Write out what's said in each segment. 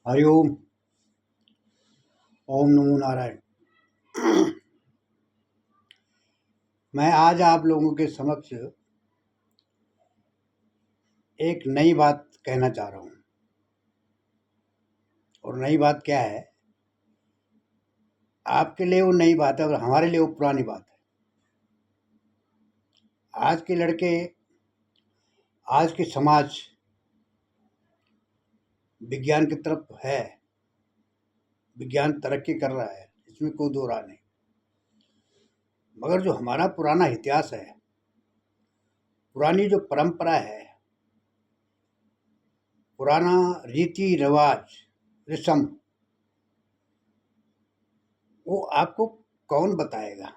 हरिओम। ओम नमो नारायण। मैं आज आप लोगों के समक्ष एक नई बात कहना चाह रहा हूँ। और नई बात क्या है? आपके लिए वो नई बात है और हमारे लिए वो पुरानी बात है। आज के लड़के, आज के समाज विज्ञान की तरफ है। विज्ञान तरक्की कर रहा है, इसमें कोई दो राय नहीं। मगर जो हमारा पुराना इतिहास है, पुरानी जो परंपरा है, पुराना रीति रिवाज, रस्म, वो आपको कौन बताएगा,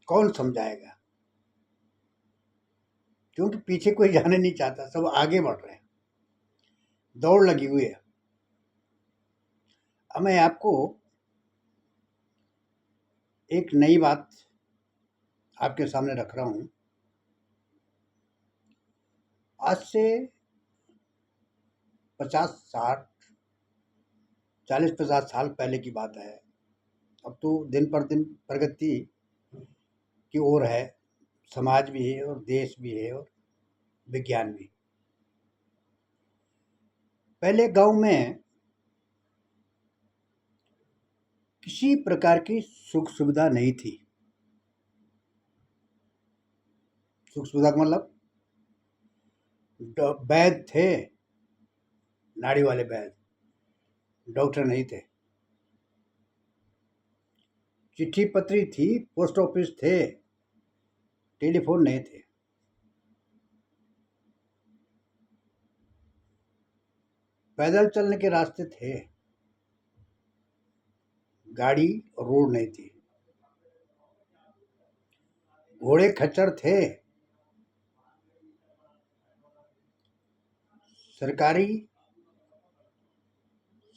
कौन समझाएगा? क्योंकि पीछे कोई जाने नहीं चाहता, सब आगे बढ़ रहे हैं, दौड़ लगी हुई है। अब मैं आपको एक नई बात आपके सामने रख रहा हूँ। आज से 50-60, 40-50 साल पहले की बात है। अब तो दिन पर दिन प्रगति की ओर है, समाज भी है और देश भी है और विज्ञान भी। पहले गांव में किसी प्रकार की सुख सुविधा नहीं थी। सुख सुविधा का मतलब वैद्य थे, नाड़ी वाले वैद्य, डॉक्टर नहीं थे। चिट्ठी पत्री थी, पोस्ट ऑफिस थे, टेलीफोन नहीं थे। पैदल चलने के रास्ते थे, गाड़ी और रोड नहीं थी। घोड़े खच्चर थे, सरकारी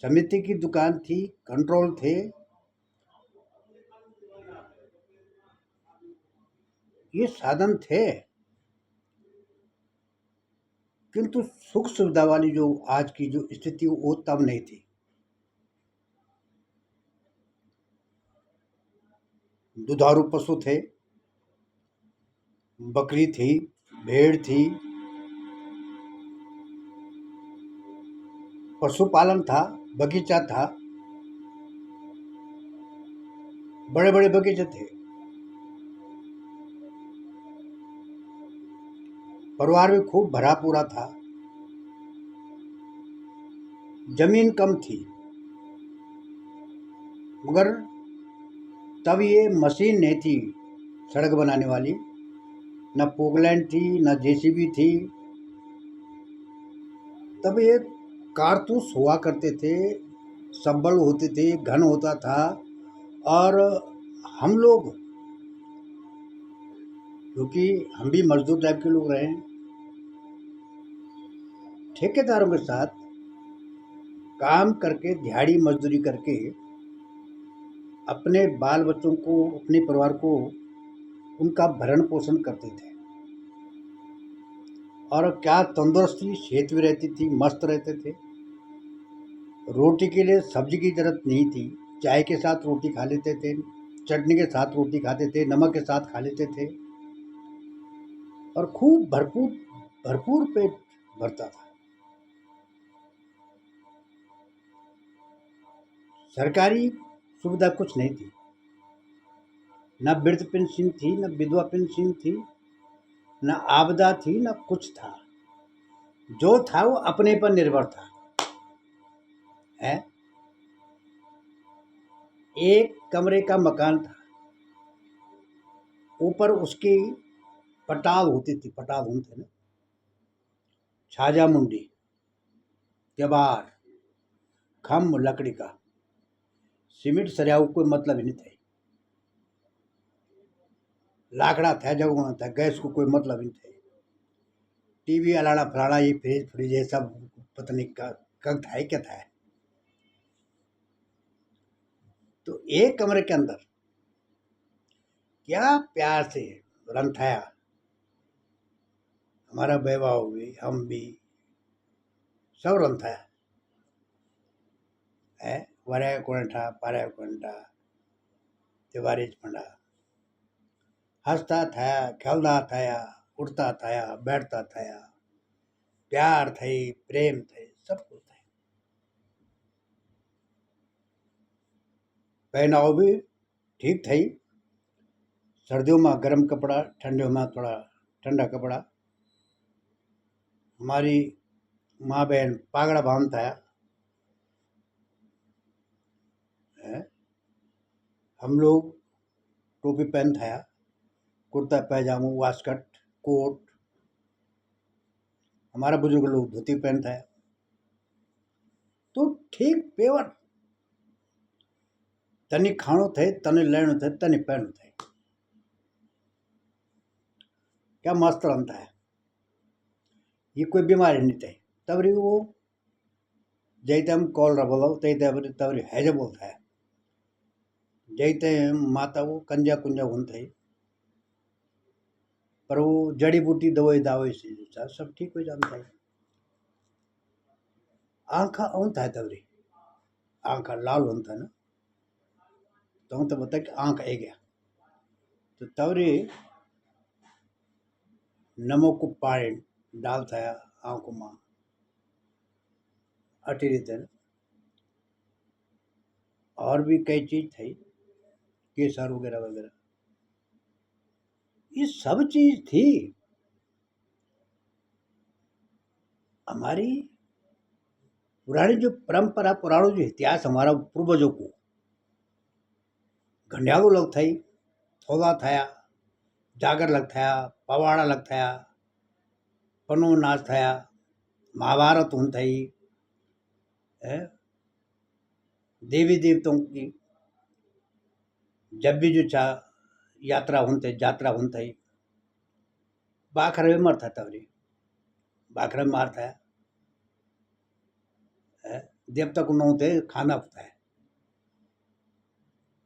समिति की दुकान थी, कंट्रोल थे। ये साधन थे, किंतु सुख सुविधा वाली जो आज की जो स्थिति वो तब नहीं थी। दुधारू पशु थे, बकरी थी, भेड़ थी, पशुपालन था, बगीचा था, बड़े बड़े बगीचे थे। परिवार भी खूब भरा पूरा था। जमीन कम थी, मगर तब ये मशीन नहीं थी सड़क बनाने वाली, न पोकलैंड थी, न जेसीबी थी। तब ये कारतूस हुआ करते थे, संबल होते थे, घन होता था। और हम लोग, क्योंकि हम भी मजदूर टाइप के लोग रहे हैं, ठेकेदारों के साथ काम करके, दिहाड़ी मजदूरी करके अपने बाल बच्चों को, अपने परिवार को उनका भरण पोषण करते थे। और क्या तंदुरुस्ती, सेहत भी रहती थी, मस्त रहते थे। रोटी के लिए सब्जी की जरूरत नहीं थी, चाय के साथ रोटी खा लेते थे, चटनी के साथ रोटी खाते थे, नमक के साथ खा लेते थे और खूब भरपूर भरपूर पेट भरता था। सरकारी सुविधा कुछ नहीं थी, न वृद्ध पेंशन थी, न विधवा पेंशन थी, न आपदा थी, न कुछ था। जो था वो अपने पर निर्भर था। है, एक कमरे का मकान था, ऊपर उसकी पटाल होती थी, पटाल होते ना, छाजा मुंडी, केबाड़, खम्भ लकड़ी का, सीमेंट सरिया कोई मतलब ही नहीं थे। लाकड़ा था, जगोना था, गैस को कोई मतलब ही नहीं थे। टीवी अलाड़ा फलाड़ा, ये फ्रिज फ्रिज ये सब पता नहीं कब था, क्या था। तो एक कमरे के अंदर क्या प्यार से रंथाया, हमारा वैभव भी, हम भी, सब रंथाया। है वरय कोणठा पारय कोणठा तिवारी ज पंडा हंसता थया खेलता थया उठता थया बैठता थया प्यार थई प्रेम थई सब कुछ थई पहनाव भी ठीक थई सर्दियों में गर्म कपड़ा ठंडियों में थोड़ा ठंडा कपड़ा हमारी माँ बहन पागड़ा बांधता है हम लोग टोपी पहनता है कुर्ता पैजामा वास्कट कोट हमारा बुजुर्ग लोग धोती पहनता है तो ठीक पेवर तनी खाणो थे तनी लेणो थे तनी पहनो थे क्या मस्त रमता है ये कोई बीमारी नहीं थे तबरी वो जैते हम कॉलरा बोलो तैते तबरी हैजे बोलता है जैते माता वो कंजा कुंजा होता है पर वो जड़ी बूटी दवाई दावे से सब ठीक हो जाता है आंखा होता है तबरी आंखा लाल होता है ना तो बता कि आंख आ गया तो तवरी नमक को पानी डालता है आंखों में अटी रीते और भी कई चीज थी केसर वगैरह वगैरह ये सब चीज थी हमारी पुरानी जो परंपरा पुराना जो इतिहास हमारा पूर्वजों को घंडियालू लग थी थोड़ा थया जागर लग थया पवाड़ा लग थया पनो नाच थया महाभारत हों थी देवी देवताओं की जब भी जो चा यात्रा होते जात्रा होता है बाखरे में मरता तवरी बाखरे में मारता है देवता को न होते खाना होता है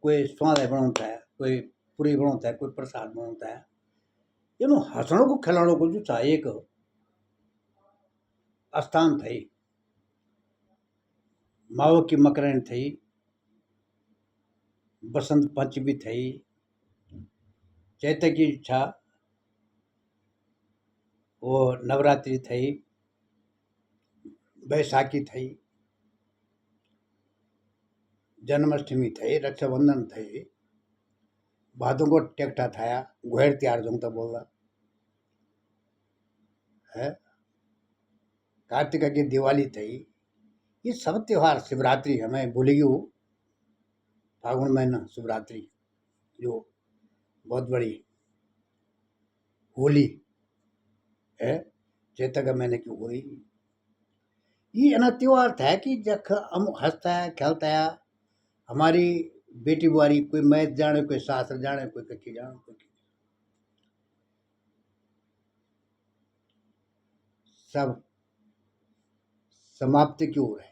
कोई स्वाद बनाता है कोई पूरी बनाता है कोई प्रसाद बनाता है इन हंसणों को खिलाड़ों को जो चाहिए एक स्थान थी माओ की मकरण थी बसंत पंचमी थी चैत्र की इच्छा वो नवरात्रि थी बैसाखी थी जन्माष्टमी थी रक्षाबंधन थी भादों को टेकटा थाया घुएर त्यार जो तो बोल रहा है कार्तिका की दिवाली थी ये सब त्यौहार शिवरात्रि हमें भूल गई फागुन महीना शिवरात्रि जो बहुत बड़ी होली है चैत्र का महीने की होली ये ना त्योहार था कि जख हम हंसता है खेलता है हमारी बेटी बुआरी कोई मैथ जाने कोई शास्त्र जाने कोई कच्ची जाने कोई सब समाप्ति की ओर है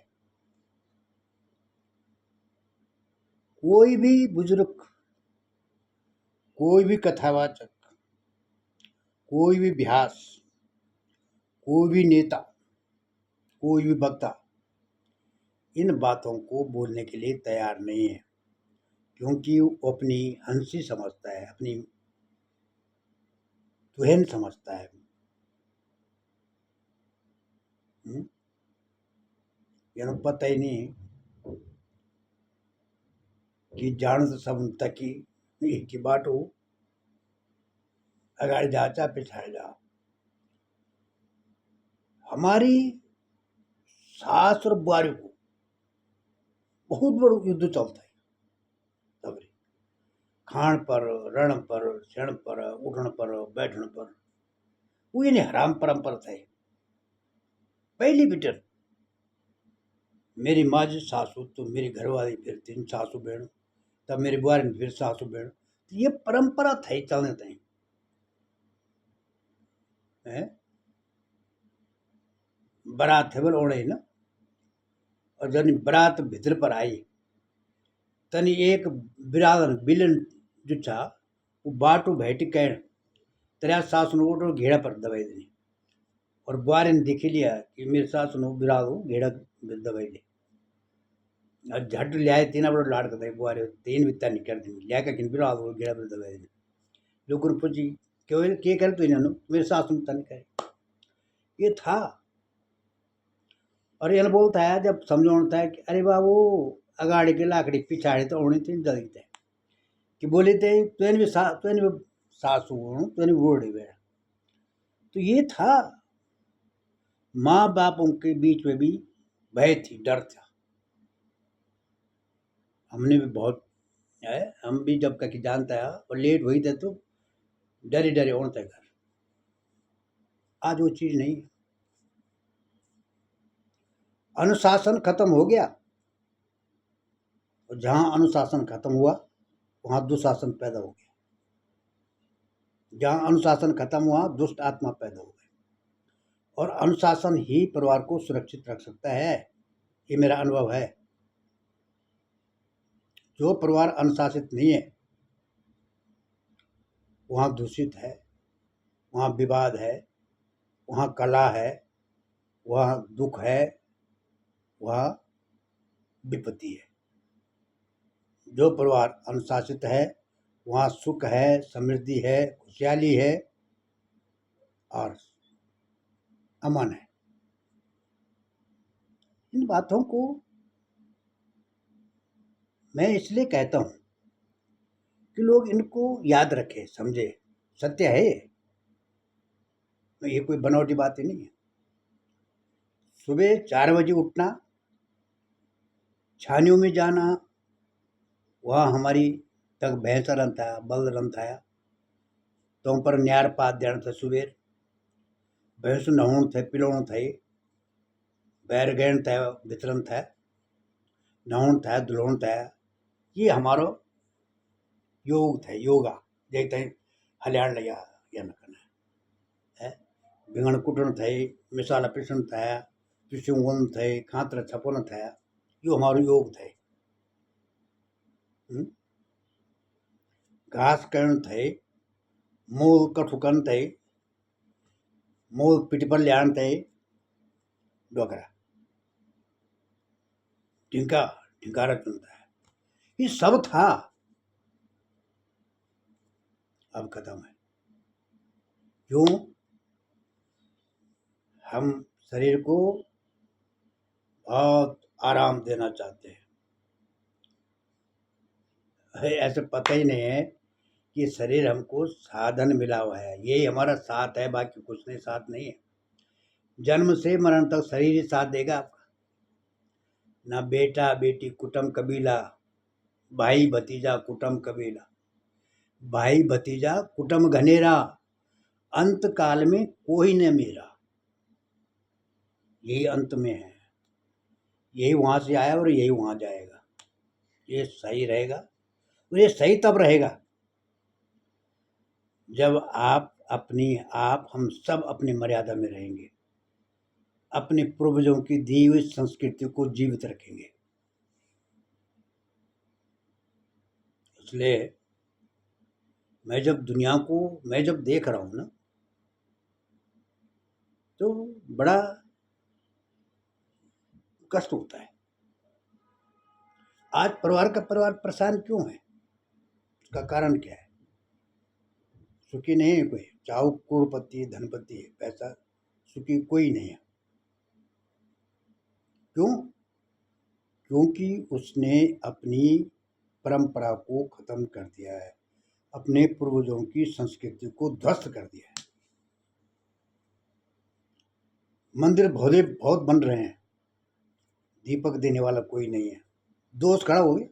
कोई भी बुजुर्ग कोई भी कथावाचक कोई भी व्यास कोई भी नेता कोई भी वक्ता इन बातों को बोलने के लिए तैयार नहीं है क्योंकि वो अपनी हंसी समझता है अपनी तुहन समझता है यानी पता ही नहीं कि जान तो सब तक की बाटो अगाड़ी जा चा पिछाड़ जा हमारी सास और बुआरी को बहुत बड़ो युद्ध चलता है तबरी खाण पर रण पर क्षण पर उठण पर बैठण पर वो यानी हराम परंपरा थे पहली बिटर मेरी माँ जी सासू तो मेरी घरवाली फिर तीन सासू भेण तब मेरी बुआरी फिर सासू भेण तो ये परंपरा थी चलने ताई है बारात थे बोल ओढ़े ना और जब बारात भीतर पर आई तनी एक बिरादन बिलन जो था वो बाटू भेटी कैण तेरा सास ने उठो घेड़ा पर दवाई देनी और बुआरी ने देख लिया कि मेरे सास ने बिराद हो घेड़ा दवाई दे और झट लिया तीन बड़ो लाड़ करते बुआरे तीन बित्ता नहीं कर दी लिया का किन बिलो आ गिड़ा पर दबे लोगों ने पूछी क्यों के कर तू इन्होंने मेरे सास में तन करे ये था। और ये बोलता है जब समझौता है कि अरे बाबू अगाड़ी के लाकड़ी पिछाड़ी तो होनी थी जल्दी थे कि बोले थे तुझे भी सासू तुझे भी बूढ़ी बेड़ा तो ये था। माँ बापों के बीच में भी भय थी डर था। हमने भी बहुत है हम भी जब कहीं जानता है और लेट हुई थे तो डरे डरे उड़ते घर। आज वो चीज़ नहीं है। अनुशासन खत्म हो गया और जहाँ अनुशासन खत्म हुआ वहाँ दुशासन पैदा हो गया। जहाँ अनुशासन खत्म हुआ दुष्ट आत्मा पैदा हो गई। और अनुशासन ही परिवार को सुरक्षित रख सकता है, ये मेरा अनुभव है। जो परिवार अनुशासित नहीं है वहाँ दूषित है, वहाँ विवाद है, वहाँ कला है, वहाँ दुख है, वहाँ विपत्ति है। जो परिवार अनुशासित है वहाँ सुख है, समृद्धि है, खुशहाली है और अमन है। इन बातों को मैं इसलिए कहता हूँ कि लोग इनको याद रखें, समझे। सत्य है ये कोई बनावटी बात ही नहीं है। सुबह 4 बजे उठना, छानियों में जाना, वहाँ हमारी तक भैंस रंता है बल रंता है तो पर न्यार पात देना था। सुबह भैंस नहाउण थे पिलाउण थे बैर गहण थे वितरण थे नहाउण थे धुलाउण थे। ये हमारो योग थे योगा देखते हैं हलियाण लिया या न करना है। भिंगण कुटण थे मिसाला पिसण थे पिसून थे खातर छपन थे यो हमारो योग थे। घास करण थे मूल कठु कन थे मूल पिट पर लियाण थे डोकरा टिंका टिंकारा चुनता है। ये सब था अब खत्म है। क्यों? हम शरीर को बहुत आराम देना चाहते हैं। ऐसे पता ही नहीं है कि शरीर हमको साधन मिला हुआ है, यही हमारा साथ है, बाकी कुछ नहीं साथ नहीं है। जन्म से मरण तक शरीर ही साथ देगा आपका। ना बेटा बेटी कुटुंब कबीला भाई भतीजा कुटुंब कबीला भाई भतीजा कुटुंब घनेरा अंत काल में कोई न मेरा। यही अंत में है, यही वहाँ से आया और यही वहाँ जाएगा। ये सही रहेगा और ये सही तब रहेगा जब आप हम सब अपनी मर्यादा में रहेंगे, अपने पूर्वजों की दी हुई संस्कृति को जीवित रखेंगे। इसलिए मैं जब देख रहा हूँ ना तो बड़ा कष्ट होता है। आज परिवार परेशान क्यों है? उसका कारण क्या है? सुखी नहीं है कोई, चाहे करोड़पति धनपति है, पैसा सुखी कोई नहीं है। क्यों? क्योंकि उसने अपनी परंपरा को खत्म कर दिया है, अपने पूर्वजों की संस्कृति को ध्वस्त कर दिया है। मंदिर बहुत बन रहे हैं, दीपक देने वाला कोई नहीं है, दोस्त खड़ा हो गया।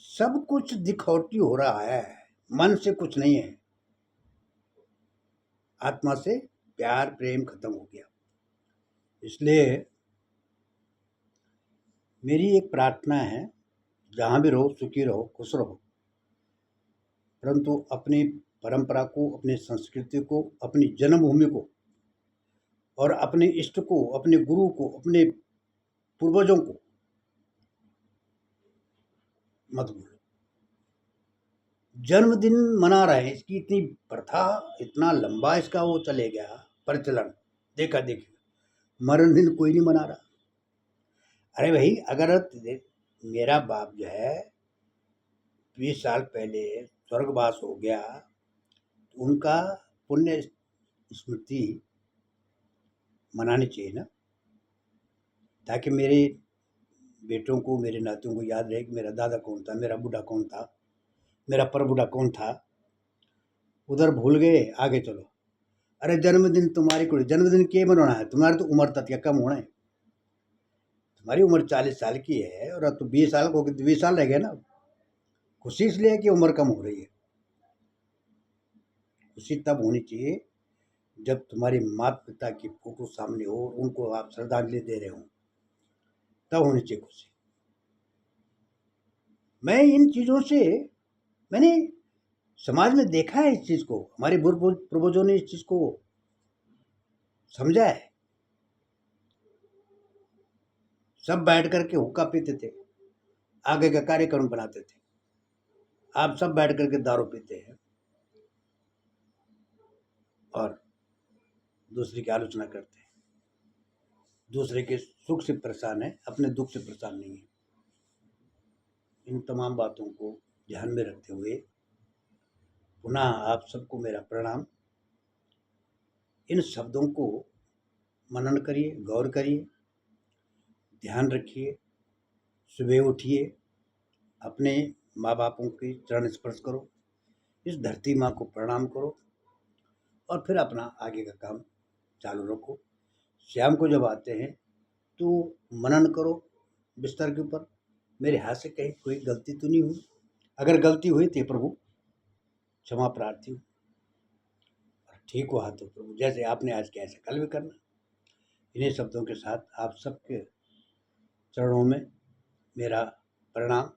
सब कुछ दिखौटी हो रहा है, मन से कुछ नहीं है, आत्मा से प्यार प्रेम खत्म हो गया। इसलिए मेरी एक प्रार्थना है, जहाँ भी रहो सुखी रहो खुश रहो, परंतु अपनी परंपरा को अपनी संस्कृति को अपनी जन्मभूमि को और अपने इष्ट को अपने गुरु को अपने पूर्वजों को मत भूलो। जन्मदिन मना रहे हैं, इसकी इतनी प्रथा इतना लंबा इसका वो चले गया प्रचलन देखा देखी। मरण दिन कोई नहीं मना रहा। अरे भाई, अगर मेरा बाप जो है 20 साल पहले स्वर्गवास हो गया, तो उनका पुण्य स्मृति मनानी चाहिए ना, ताकि मेरे बेटों को, मेरे नातियों को याद रहे कि मेरा दादा कौन था, मेरा बूढ़ा कौन था, मेरा परबूढ़ा कौन था। उधर भूल गए, आगे चलो। अरे जन्मदिन तुम्हारी कोई जन्मदिन के मनाना है? तुम्हारी तो उम्र तक क्या कम होना है? तुम्हारी उम्र 40 साल की है और अब तो 20 साल को 20 साल रह गए ना। खुशी इसलिए है कि उम्र कम हो रही है। खुशी तब होनी चाहिए जब तुम्हारे माता पिता की फोटो सामने हो और उनको आप श्रद्धांजलि दे रहे हो, तब होनी चाहिए खुशी। मैं इन चीज़ों से, मैंने समाज में देखा है इस चीज़ को, हमारे पूर्वजों ने इस चीज़ को समझा है। सब बैठ करके हुक्का पीते थे, आगे का कार्यक्रम बनाते थे। आप सब बैठ करके दारू पीते हैं और दूसरे की आलोचना करते हैं, दूसरे के सुख से परेशान है, अपने दुख से परेशान नहीं है। इन तमाम बातों को ध्यान में रखते हुए पुनः आप सबको मेरा प्रणाम। इन शब्दों को मनन करिए, गौर करिए, ध्यान रखिए। सुबह उठिए, अपने माँ बापों के चरण स्पर्श करो, इस धरती माँ को प्रणाम करो और फिर अपना आगे का काम चालू रखो। शाम को जब आते हैं तो मनन करो बिस्तर के ऊपर, मेरे हाथ से कहीं कोई गलती तो नहीं हुई? अगर गलती हुई तो प्रभु क्षमा प्रार्थी हूँ, और ठीक हुआ तो प्रभु जैसे आपने आज किया ऐसे कल भी करना। इन्हीं शब्दों के साथ आप सबके चरणों में मेरा प्रणाम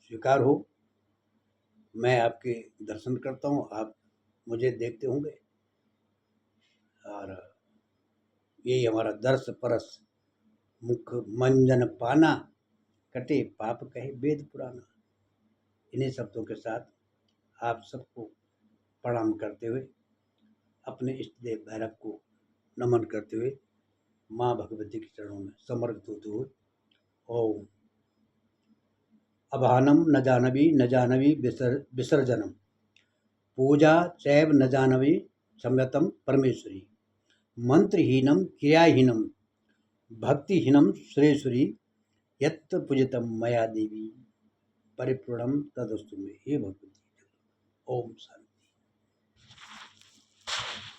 स्वीकार हो। मैं आपके दर्शन करता हूँ, आप मुझे देखते होंगे, और यही हमारा दर्श परस मुख मंजन पाना, कटे पाप कहे वेद पुराना। इन्हीं शब्दों के साथ आप सबको प्रणाम करते हुए, अपने इष्ट देव भैरव को नमन करते हुए, माँ भगवती के चरणों में समर्पित होते हुए, ओम अभानम न जानवी विसर्जनम, पूजा चैव न जानवी सम्यतम परमेश्वरी, मंत्रहीनम क्रियाहीनम भक्तिहीनम श्रेयश्वरी, यत् पूजितम मया देवी परिपूर्णम तदस्तु मे। हे भगवती, ओम शांति।